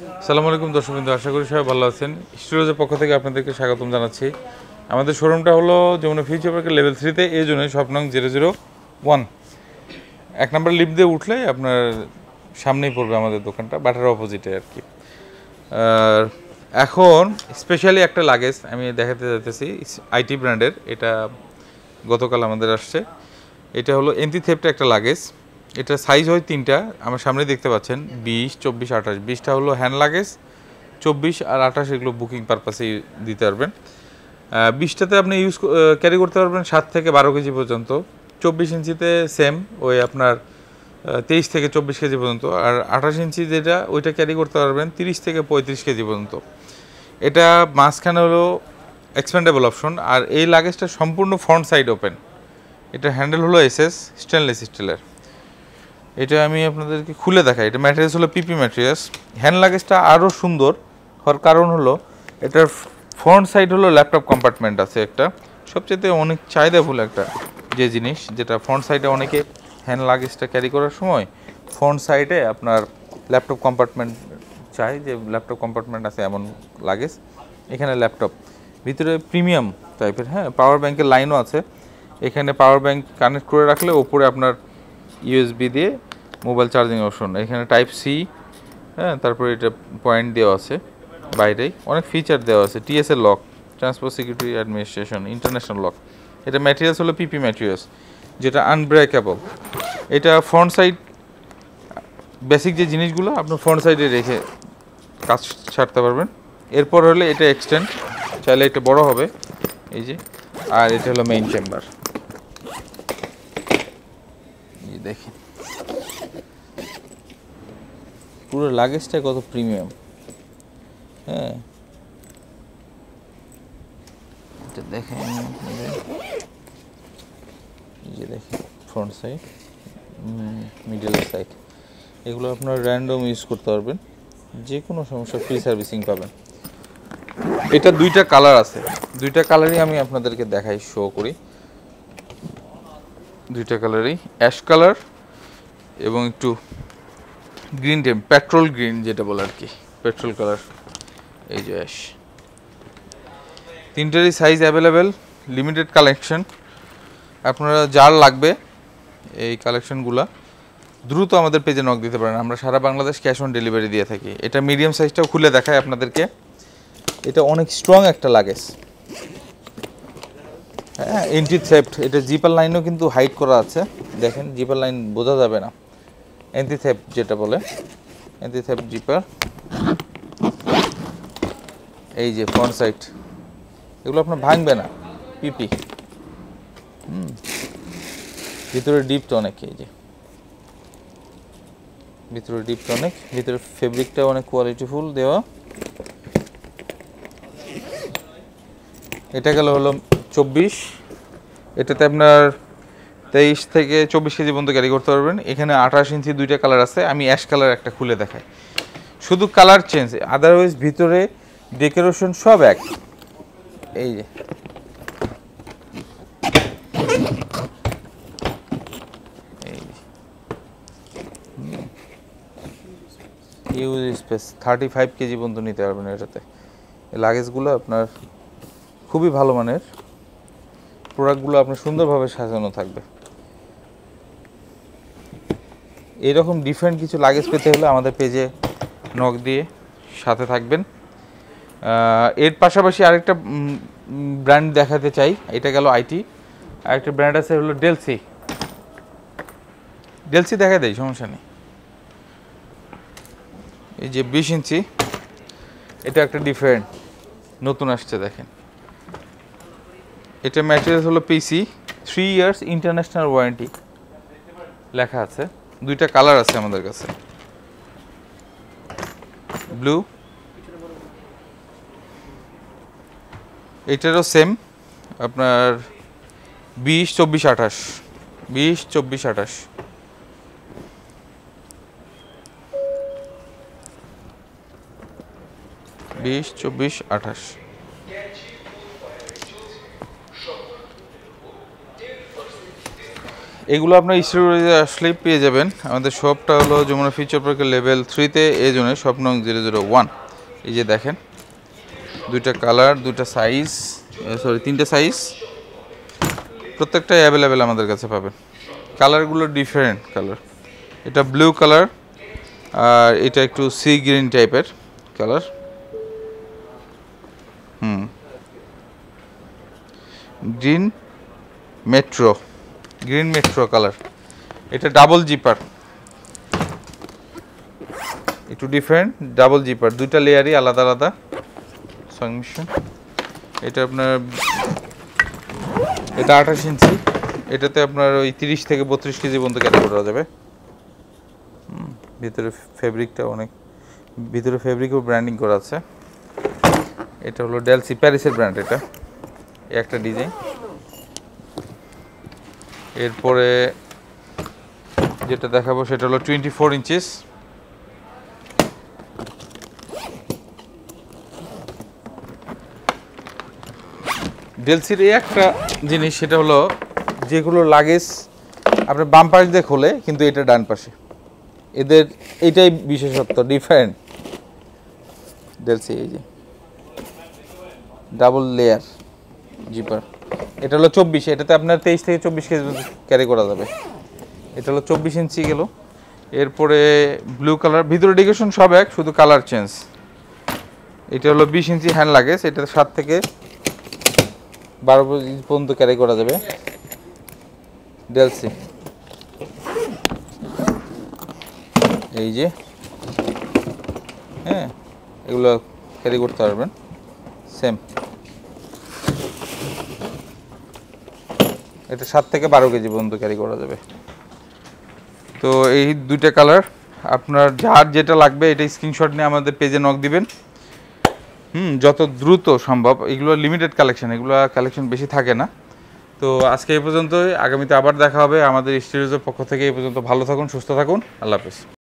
আসসালামু আলাইকুম দর্শকবৃন্দ, আশা করি সবাই ভালো আছেন। স্টুডিওজের পক্ষ থেকে আপনাদেরকে স্বাগতম জানাচ্ছি। আমাদের শোরুমটা হলো যমুনা ফিউচার পার্কের লেভেল 3-তে, এই জন্য শপ নং 001, 1 নম্বর লিফট দিয়ে উঠলে আপনার সামনেই পড়বে আমাদের দোকানটা, বাটার অপোজিটে আর কি। আর এখন স্পেশালি একটা লাগেজ আমি দেখাতে যাইতেছি, আইটি ব্র্যান্ডের। এটা গতকাল আমাদের আসছে। এটা হলো এন্টি থেফট একটা লাগেজ। এটা সাইজ হয় 3টা, আমার সামনে দেখতে পাচ্ছেন, 20, 24, 28। 20টা হলো হ্যান্ড লাগেজ, 24 আর 28 এগুলো বুকিং পারপাসে দিতে পারবেন। 20টাতে আপনি ক্যারি করতে পারবেন 7 থেকে 12 কেজি পর্যন্ত। 24 ইঞ্চিতে সেম, ওই আপনার 23 থেকে 24 কেজি পর্যন্ত। আর 28 ইঞ্চি যেটা, ওইটা ক্যারি করতে পারবেন 30 থেকে 35 কেজি পর্যন্ত। এটা মাঝখানে হলো এক্সপেন্ডেবল অপশন। আর এই লাগেজটা সম্পূর্ণ ফ্রন্ট সাইড ওপেন। এটা হ্যান্ডেল হলো এসএস স্টেনলেস স্টিলের। এটা আমি আপনাদেরকে খুলে দেখাই। এটা ম্যাটেরিয়ালস হলো পিপি ম্যাটেরিয়ালস। হ্যান্ড লাগেজটা আরও সুন্দর হওয়ার কারণ হলো এটার ফ্রন্ট সাইড হলো ল্যাপটপ কম্পার্টমেন্ট আছে একটা, সবচেয়ে অনেক চাহিদাফুল একটা যে জিনিস, যেটা ফ্রন্ট সাইডে অনেকে হ্যান্ড লাগেজটা ক্যারি করার সময় ফ্রন্ট সাইডে আপনার ল্যাপটপ কম্পার্টমেন্ট চাই, যে ল্যাপটপ কম্পার্টমেন্ট আছে এমন লাগেজ। এখানে ল্যাপটপ ভিতরে প্রিমিয়াম টাইপের, হ্যাঁ, পাওয়ার ব্যাংকের লাইনও আছে। এখানে পাওয়ার ব্যাংক কানেক্ট করে রাখলে ওপরে আপনার ইউএসবি দিয়ে মোবাইল চার্জিং অপশন। এখানে টাইপ সি, হ্যাঁ, তারপরে এটা পয়েন্ট দেওয়া আছে, বাইরেই অনেক ফিচার দেওয়া আছে। TSL lock, transport security administration, international lock. এটা ম্যাটেরিয়ালস হলো পিপি ম্যাটেরিয়ালস, যেটা আনব্রেকেবল। এটা ফ্রন্ট সাইড বেসিক যে জিনিসগুলো আপনার ফ্রন্ট সাইডে রেখে কাজ ছাড়তে পারবেন। এরপর হলে এটা এক্সটেন্ড, চাইলে এটা বড় হবে, এই যে। আর এটা হলো মেইন চেম্বার, এই দেখেন পুরো লাগেজটা কত প্রিমিয়াম, হ্যাঁ। এটা দেখেন, এই যে দেখেন ফ্রন্ট সাইড, মিডল সাইড, এগুলো আপনার র্যান্ডম ইউজ করতে পারবেন, যে কোনো সমস্যা ফ্রি সার্ভিসিং পাবেন। এটা 2টা কালার আছে, 2টা কালারই আমি আপনাদেরকে দেখাই, শো করি। 2টা কালারই অ্যাশ কালার এবং একটু গ্রিন টেম, পেট্রোল গ্রিন যেটা বলে আর কি, পেট্রোল কালার, এই যে অ্যাশ। 3টারই সাইজ অ্যাভেলেবেল, লিমিটেড কালেকশন। আপনারা যার লাগবে এই কালেকশনগুলো দ্রুত আমাদের পেজে নক দিতে পারেন, আমরা সারা বাংলাদেশ ক্যাশ অন ডেলিভারি দিয়ে থাকি। এটা মিডিয়াম সাইজটাও খুলে দেখায় আপনাদেরকে। এটা অনেক স্ট্রং একটা লাগেজ, হ্যাঁ, এন্টি থেফট। এটা জিপার লাইনও কিন্তু হাইড করা আছে, দেখেন জিপার লাইন বোঝা যাবে না। এন্টি থেফট যেটা বলে, এন্টি থেফট জিপার। এই যে ফ্রন্ট সাইড, এগুলো আপনার ভাঙবে না, পিপি। ভিতরে ডিপটা অনেক, এই যে ভিতরে ডিপটা অনেক, ভিতরে ফেব্রিকটা অনেক কোয়ালিটিফুল দেওয়া। এটা গেল হলো 24, এটাতে আপনার 23 থেকে 24 কেজি পর্যন্ত ক্যারি করতে পারবেন। এখানে 28 ইঞ্চি 2টা কালার আছে, আমি অ্যাশ কালার একটা খুলে দেখাই, শুধু কালার চেঞ্জ, আদারওয়াইজ ভিতরে ডেকোরেশন সব এক। এই যে ইউজ স্পেস 35 কেজি পর্যন্ত নিতে পারবেন এটাতে। এই লাগেজগুলো আপনার খুবই ভালো মানের, প্রোডাক্টগুলো আপনার সুন্দরভাবে সাজানো থাকবে। এইরকম ডিফারেন্ট কিছু লাগেজ পেতে হলে আমাদের পেজে নক দিয়ে সাথে থাকবেন। এর পাশাপাশি আরেকটা ব্র্যান্ড দেখাতে চাই, এটা গেল আইটি। আরেকটা ব্র্যান্ড আছে হলো ডেলসি। ডেলসি দেখা দেয়, সমস্যা নেই। এই যে 20 ইঞ্চি, এটা একটা ডিফারেন্ট, নতুন আসছে, দেখেন। এটা ম্যাটেরিয়াল হলো পিসি, 3 ইয়ার্স ইন্টারন্যাশনাল ওয়ারেন্টি লেখা আছে। 2টা কালার আছে আমাদের কাছে, ব্লু। এটারও সেম আপনার 20, 24, 28, 20, 24, 28। এগুলো আপনার স্টোরেজে আসলেই পেয়ে যাবেন। আমাদের শপটা হলো যমুনা ফিউচার পার্কের লেভেল 3-তে, এই জন্য শপ নং 001। এই যে দেখেন, দুইটা কালার, দুইটা সাইজ, তিনটা সাইজ, প্রত্যেকটাই অ্যাভেলেবেল আমাদের কাছে পাবেন। কালারগুলো ডিফারেন্ট কালার, এটা ব্লু কালার আর এটা একটু সি গ্রিন টাইপের কালার। Green metro colour. এটা ডাবল জিপার, একটু ডিফারেন্ট, ডাবল জিপার, দুইটা লেয়ারই আলাদা আলাদা সংমিশ্রণ। এটা আপনার, এটা 28 ইঞ্চি, এটাতে আপনার ওই 30 থেকে 32 কেজি পর্যন্ত ক্যারি করা যাবে। ভিতরে ফেব্রিকটা অনেক, ভিতরে ফেব্রিকও ব্র্যান্ডিং করা আছে। এটা হলো ডেলসি, প্যারিসের ব্র্যান্ড। এটা একটা ডিজাইন। এরপরে যেটা দেখাবো সেটা হলো 24 ইঞ্চিস। ডেলসির এই একটা জিনিস, সেটা হলো যেগুলো লাগেজ আপনার বাম পাশ দিয়ে খোলে, কিন্তু এটা ডান পাশে। এদের এটাই বিশেষত্ব, ডিফারেন্ট। ডেলসি এই যে ডাবল লেয়ার জিপার। এটা হলো 24, এটাতে আপনার 23 থেকে 24 কেজি ক্যারি করা যাবে। এটা হলো 24 ইঞ্চি গেল। এরপরে ব্লু কালার, ভিতরে ডেকোরেশন সব এক, শুধু কালার চেঞ্জ। এটা হলো 20 ইঞ্চি হ্যান্ড লাগেজ, এটাতে 7 থেকে 12 পর্যন্ত ক্যারি করা যাবে। ডেলসি এই যে, হ্যাঁ, এগুলো ক্যারি করতে পারবেন। সেম, এটা 7 থেকে 12 কেজি পর্যন্ত ক্যারি করা যাবে। তো এই দুইটা কালার, আপনার যার যেটা লাগবে এটা স্ক্রিনশট নিয়ে আমাদের পেজে নক দিবেন। যত দ্রুত সম্ভব। এগুলো লিমিটেড কালেকশন, এগুলো কালেকশন বেশি থাকে না। তো আজকে এই পর্যন্তই, আগামীতে আবার দেখা হবে আমাদের স্টুডিওর পক্ষ থেকে। এই পর্যন্ত ভালো থাকুন, সুস্থ থাকুন, আল্লাহ হাফেজ।